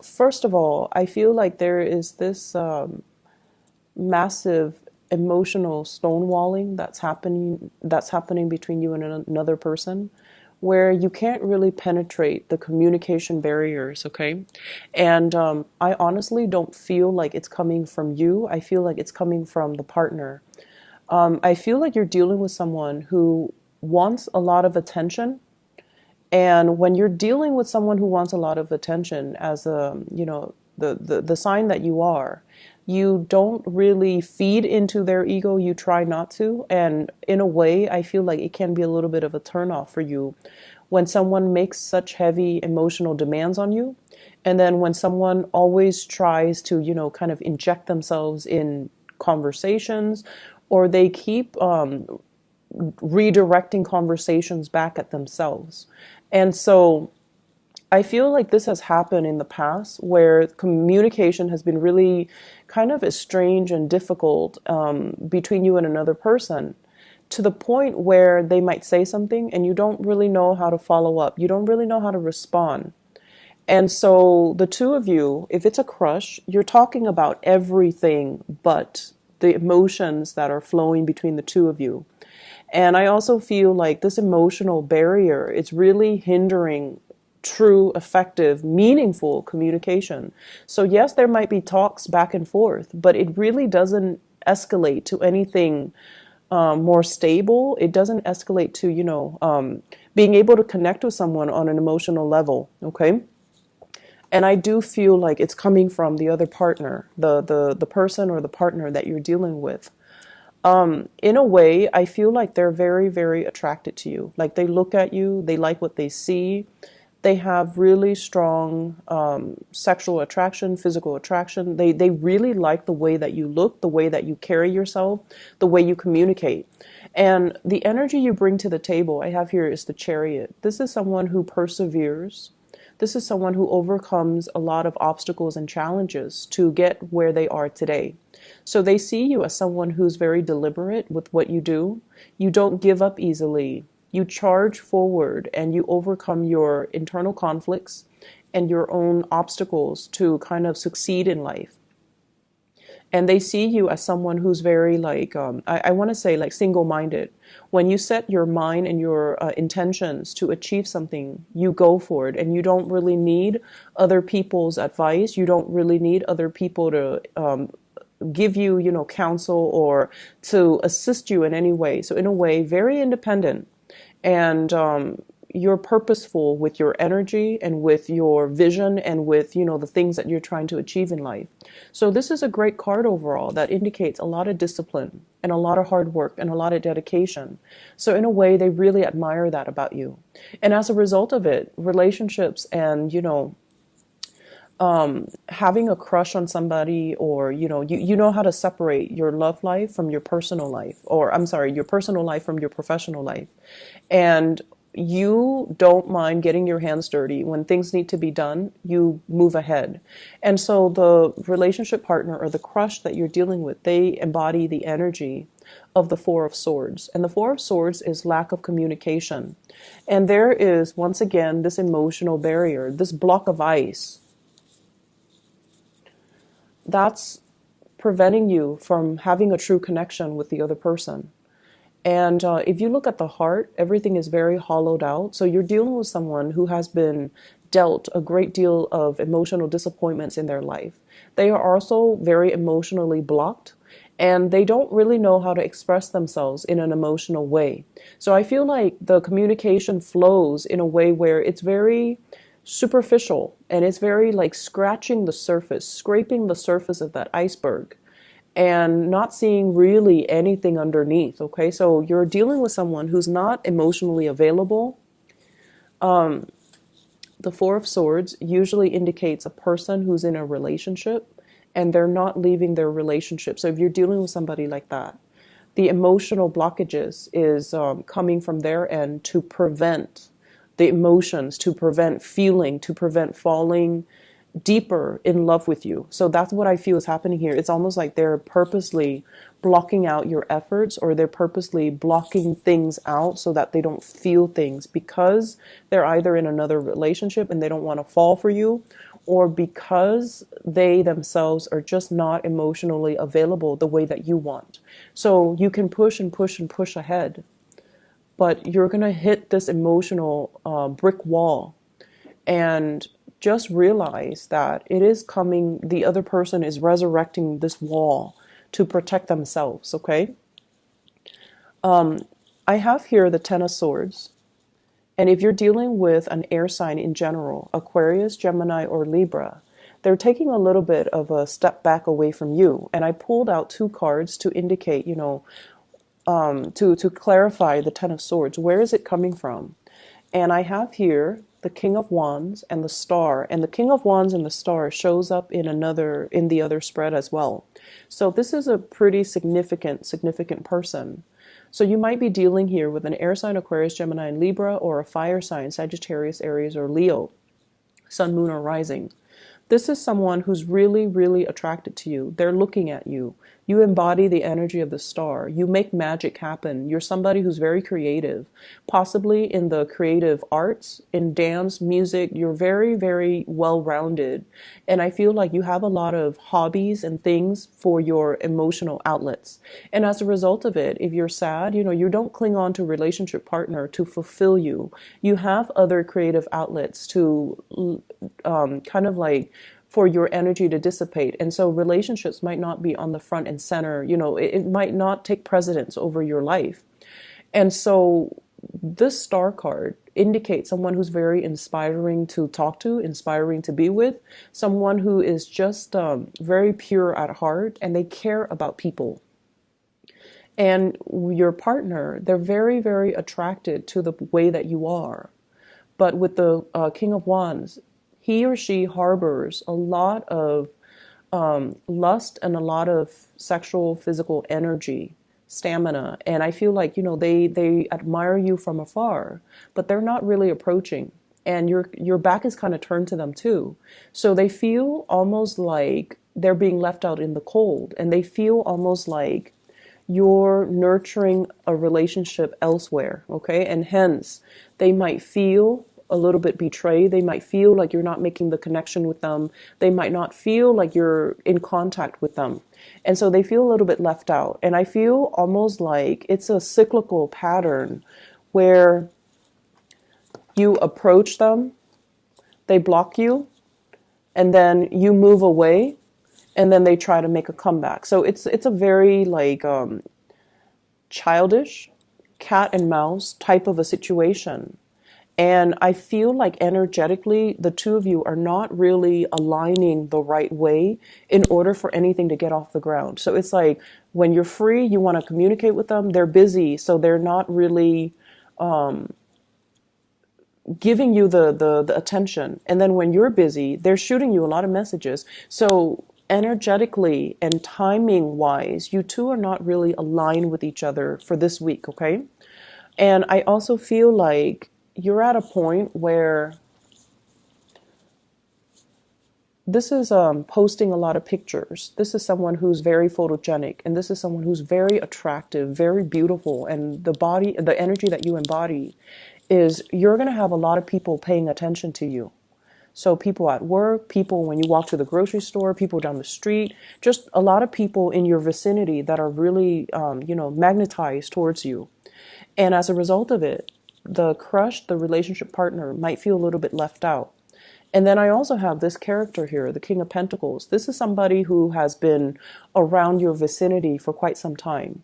First of all, I feel like there is this massive emotional stonewalling that's happening between you and another person, where you can't really penetrate the communication barriers, okay? And I honestly don't feel like it's coming from you. I feel like it's coming from the partner. I feel like you're dealing with someone who wants a lot of attention, and when you're dealing with someone who wants a lot of attention, as a, the sign that you are, you don't really feed into their ego. You try not to. And in a way, I feel like it can be a little bit of a turnoff for you when someone makes such heavy emotional demands on you. And then when someone always tries to, kind of inject themselves in conversations, or they keep redirecting conversations back at themselves. And so I feel like this has happened in the past where communication has been really kind of estranged and difficult between you and another person, to the point where they might say something and you don't really know how to follow up. You don't really know how to respond. And so the two of you, if it's a crush, you're talking about everything but the emotions that are flowing between the two of you. And I also feel like this emotional barrier is really hindering true, effective, meaningful communication. So yes, there might be talks back and forth, but it really doesn't escalate to anything more stable. It doesn't escalate to, being able to connect with someone on an emotional level. Okay. And I do feel like it's coming from the other partner, the person or the partner that you're dealing with. In a way, I feel like they're very, very attracted to you. Like they look at you, they like what they see. They have really strong sexual attraction, physical attraction. They really like the way that you look, the way that you carry yourself, the way you communicate. And the energy you bring to the table, I have here, is the Chariot. This is someone who perseveres. This is someone who overcomes a lot of obstacles and challenges to get where they are today. So they see you as someone who's very deliberate with what you do. You don't give up easily. You charge forward and you overcome your internal conflicts and your own obstacles to kind of succeed in life. And they see you as someone who's very like, I want to say like single-minded. When you set your mind and your intentions to achieve something, you go for it, and you don't really need other people's advice. You don't really need other people to give you, counsel or to assist you in any way. So in a way, very independent. And you're purposeful with your energy and with your vision and with, the things that you're trying to achieve in life. So this is a great card overall that indicates a lot of discipline and a lot of hard work and a lot of dedication. So in a way, they really admire that about you. And as a result of it, relationships and, having a crush on somebody, or, you know how to separate your love life from your personal life, or I'm sorry, your personal life from your professional life. And you don't mind getting your hands dirty. When things need to be done, you move ahead. And so the relationship partner or the crush that you're dealing with, they embody the energy of the Four of Swords. And the Four of Swords is lack of communication. And there is, once again, this emotional barrier, this block of ice that's preventing you from having a true connection with the other person. And if you look at the heart, everything is very hollowed out. So you're dealing with someone who has been dealt a great deal of emotional disappointments in their life. They are also very emotionally blocked, and they don't really know how to express themselves in an emotional way. So I feel like the communication flows in a way where it's very superficial, and it's very like scratching the surface, scraping the surface of that iceberg, and not seeing really anything underneath. Okay, so you're dealing with someone who's not emotionally available. The Four of Swords usually indicates a person who's in a relationship and they're not leaving their relationship. So if you're dealing with somebody like that, the emotional blockages is coming from their end to prevent the emotions, to prevent feeling, to prevent falling deeper in love with you. So that's what I feel is happening here. It's almost like they're purposely blocking out your efforts, or they're purposely blocking things out so that they don't feel things, because they're either in another relationship and they don't want to fall for you, or because they themselves are just not emotionally available the way that you want. So you can push and push and push ahead, but you're going to hit this emotional brick wall, and just realize that it is coming, the other person is resurrecting this wall to protect themselves, okay? I have here the Ten of Swords. And if you're dealing with an air sign in general, Aquarius, Gemini, or Libra, they're taking a little bit of a step back away from you. And I pulled out two cards to indicate, to clarify the Ten of Swords. Where is it coming from? And I have here the King of Wands and the Star. And the King of Wands and the Star shows up in the other spread as well. So this is a pretty significant person. So you might be dealing here with an air sign, Aquarius, Gemini, and Libra, or a fire sign, Sagittarius, Aries, or Leo, Sun, Moon, or Rising. This is someone who's really, really attracted to you. They're looking at you. You embody the energy of the star. You make magic happen. You're somebody who's very creative, possibly in the creative arts, in dance, music. You're very, very well-rounded. And I feel like you have a lot of hobbies and things for your emotional outlets. And as a result of it, if you're sad, you don't cling on to a relationship partner to fulfill you. You have other creative outlets to kind of like for your energy to dissipate. And so relationships might not be on the front and center, it might not take precedence over your life. And so this star card indicates someone who's very inspiring to talk to, inspiring to be with, someone who is just very pure at heart, and they care about people. And your partner, they're very, very attracted to the way that you are. But with the King of Wands, he or she harbors a lot of lust and a lot of sexual, physical energy, stamina. And I feel like, they admire you from afar, but they're not really approaching. And your back is kind of turned to them too. So they feel almost like they're being left out in the cold. And they feel almost like you're nurturing a relationship elsewhere, okay? And hence, they might feel a little bit betrayed. They might feel like you're not making the connection with them. They might not feel like you're in contact with them. And so they feel a little bit left out. And I feel almost like it's a cyclical pattern where you approach them, they block you, and then you move away, and then they try to make a comeback. So it's a very like childish cat and mouse type of a situation. And I feel like energetically, the two of you are not really aligning the right way in order for anything to get off the ground. So it's like when you're free, you want to communicate with them. They're busy, so they're not really giving you the attention. And then when you're busy, they're shooting you a lot of messages. So energetically and timing wise, you two are not really aligned with each other for this week, okay? And I also feel like you're at a point where this is posting a lot of pictures. This is someone who's very photogenic, and this is someone who's very attractive, very beautiful, and the energy that you embody is you're going to have a lot of people paying attention to you. So people at work, people when you walk to the grocery store, people down the street, just a lot of people in your vicinity that are really, magnetized towards you. And as a result of it, the crush, the relationship partner might feel a little bit left out. And then I also have this character here, the King of Pentacles. This is somebody who has been around your vicinity for quite some time.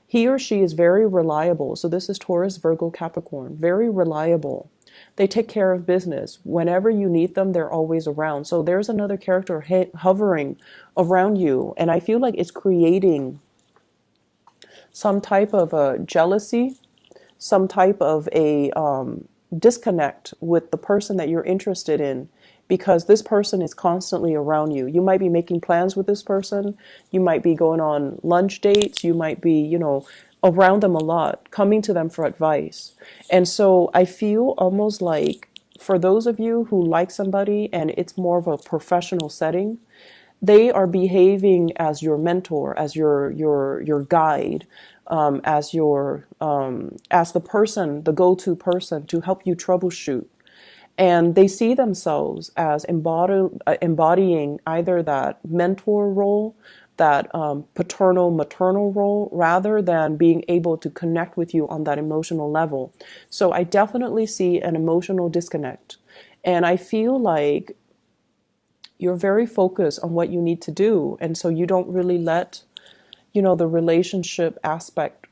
He or she is very reliable. So this is Taurus, Virgo, Capricorn, very reliable. They take care of business. Whenever you need them, they're always around. So there's another character hovering around you. And I feel like it's creating some type of a jealousy, some type of a disconnect with the person that you're interested in, because this person is constantly around you. You might be making plans with this person. You might be going on lunch dates. You might be, around them a lot, coming to them for advice. And so I feel almost like for those of you who like somebody and it's more of a professional setting, they are behaving as your mentor, as your guide, as the person, the go-to person to help you troubleshoot. And they see themselves as embodying either that mentor role, that paternal maternal role, rather than being able to connect with you on that emotional level. So I definitely see an emotional disconnect. And I feel like you're very focused on what you need to do. And so you don't really let, the relationship aspect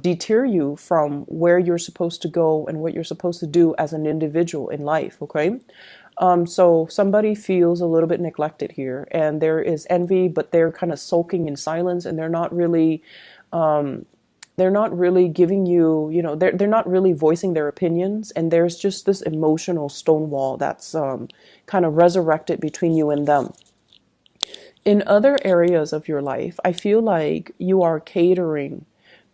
deter you from where you're supposed to go and what you're supposed to do as an individual in life. Okay. So somebody feels a little bit neglected here, and there is envy, but they're kind of sulking in silence, and they're not really giving you, they're not really voicing their opinions. And there's just this emotional stonewall that's kind of resurrected between you and them. In other areas of your life, I feel like you are catering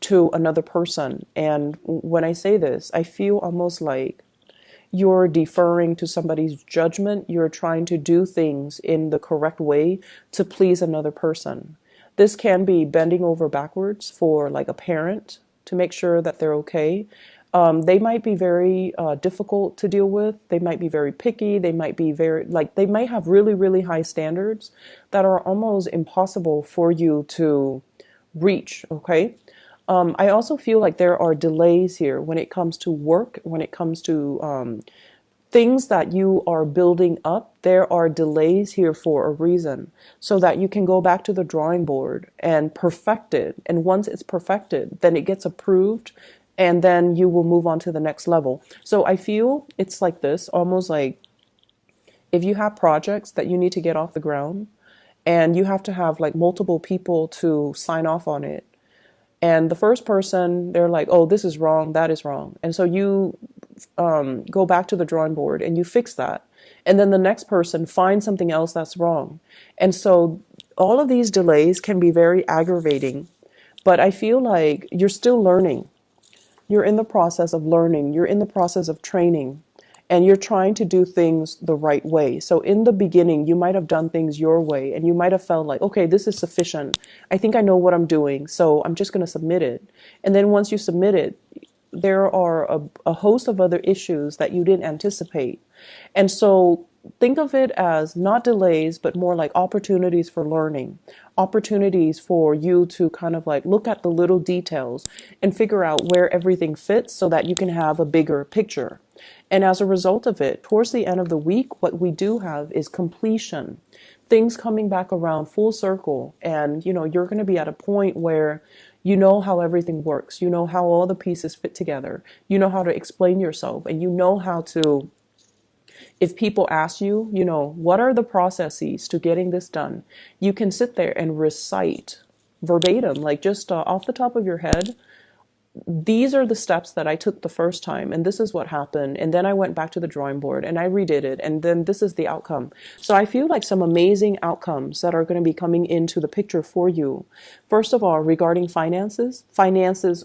to another person. And when I say this, I feel almost like you're deferring to somebody's judgment. You're trying to do things in the correct way to please another person. This can be bending over backwards for like a parent to make sure that they're okay. They might be very difficult to deal with. They might be very picky. They might be they might have really, really high standards that are almost impossible for you to reach. Okay. I also feel like there are delays here when it comes to work, when it comes to things that you are building up. There are delays here for a reason, so that you can go back to the drawing board and perfect it. And once it's perfected, then it gets approved, and then you will move on to the next level. So I feel it's like this, almost like if you have projects that you need to get off the ground, and you have to have like multiple people to sign off on it. And the first person, they're like, oh, this is wrong, that is wrong. And so you go back to the drawing board and you fix that. And then the next person finds something else that's wrong. And so all of these delays can be very aggravating. But I feel like you're still learning. You're in the process of learning. You're in the process of training. And you're trying to do things the right way. So in the beginning, you might have done things your way, and you might have felt like, okay, this is sufficient. I think I know what I'm doing, so I'm just going to submit it. And then once you submit it, there are a host of other issues that you didn't anticipate. And so think of it as not delays, but more like opportunities for learning, opportunities for you to kind of like look at the little details and figure out where everything fits so that you can have a bigger picture. And as a result of it, towards the end of the week, what we do have is completion, things coming back around full circle. And, you're going to be at a point where you know how everything works. You know how all the pieces fit together. You know how to explain yourself, and you know how to, if people ask you, what are the processes to getting this done? You can sit there and recite verbatim, like just off the top of your head. These are the steps that I took the first time, and this is what happened. And then I went back to the drawing board and I redid it, and then this is the outcome. So I feel like some amazing outcomes that are going to be coming into the picture for you. First of all, regarding finances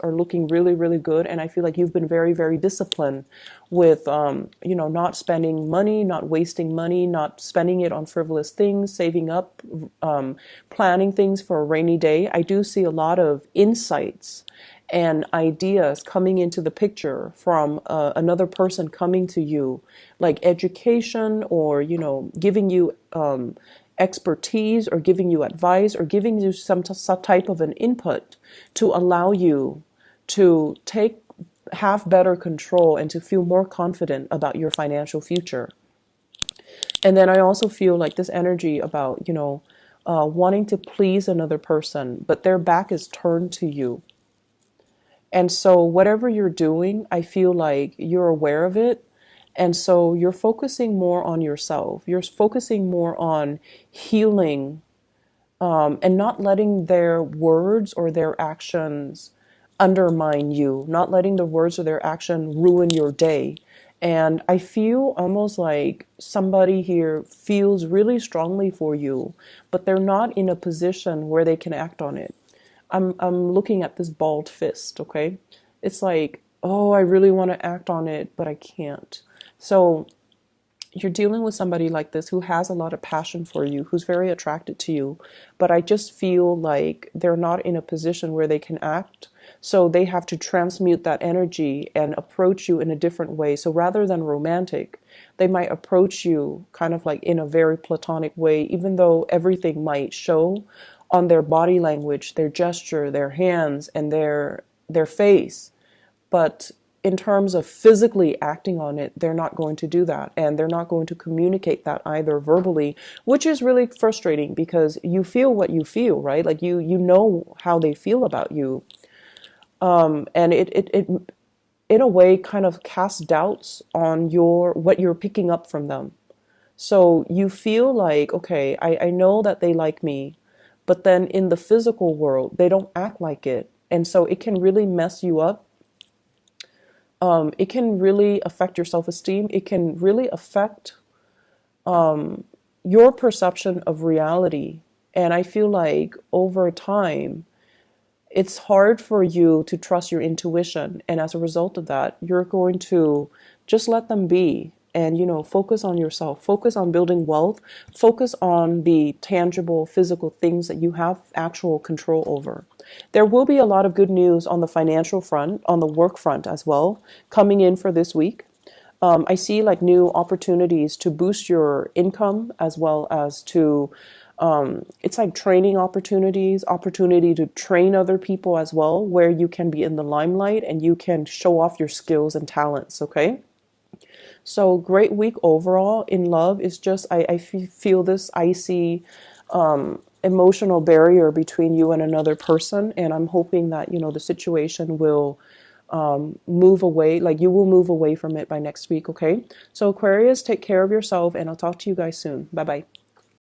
are looking really, really good. And I feel like you've been very, very disciplined with, not spending money, not wasting money, not spending it on frivolous things, saving up, planning things for a rainy day. I do see a lot of insights and ideas coming into the picture from another person coming to you, like education, or giving you expertise, or giving you advice, or giving you some type of an input to allow you to have better control and to feel more confident about your financial future. And then I also feel like this energy about wanting to please another person, but their back is turned to you. And so whatever you're doing, I feel like you're aware of it. And so you're focusing more on yourself. You're focusing more on healing, and not letting their words or their actions undermine you, not letting the words or their action ruin your day. And I feel almost like somebody here feels really strongly for you, but they're not in a position where they can act on it. I'm looking at this balled fist, okay? It's like, oh, I really want to act on it, but I can't. So you're dealing with somebody like this who has a lot of passion for you, who's very attracted to you, but I just feel like they're not in a position where they can act. So they have to transmute that energy and approach you in a different way. So rather than romantic, they might approach you kind of like in a very platonic way, even though everything might show on their body language, their gesture, their hands, and their face. But in terms of physically acting on it, they're not going to do that. And they're not going to communicate that either verbally, which is really frustrating because you feel what you feel, right? Like you know how they feel about you. And it in a way kind of casts doubts on what you're picking up from them. So you feel like, okay, I know that they like me, but then in the physical world, they don't act like it. And so it can really mess you up. It can really affect your self-esteem. It can really affect your perception of reality. And I feel like over time, it's hard for you to trust your intuition. And as a result of that, you're going to just let them be and, focus on yourself, focus on building wealth, focus on the tangible physical things that you have actual control over. There will be a lot of good news on the financial front, on the work front as well, coming in for this week. I see like new opportunities to boost your income as well as to it's like training opportunities, opportunity to train other people as well, where you can be in the limelight and you can show off your skills and talents, okay? So great week overall in love. Is just, I feel this icy emotional barrier between you and another person. And I'm hoping that, the situation will move away, like you will move away from it by next week, okay? So Aquarius, take care of yourself and I'll talk to you guys soon. Bye-bye.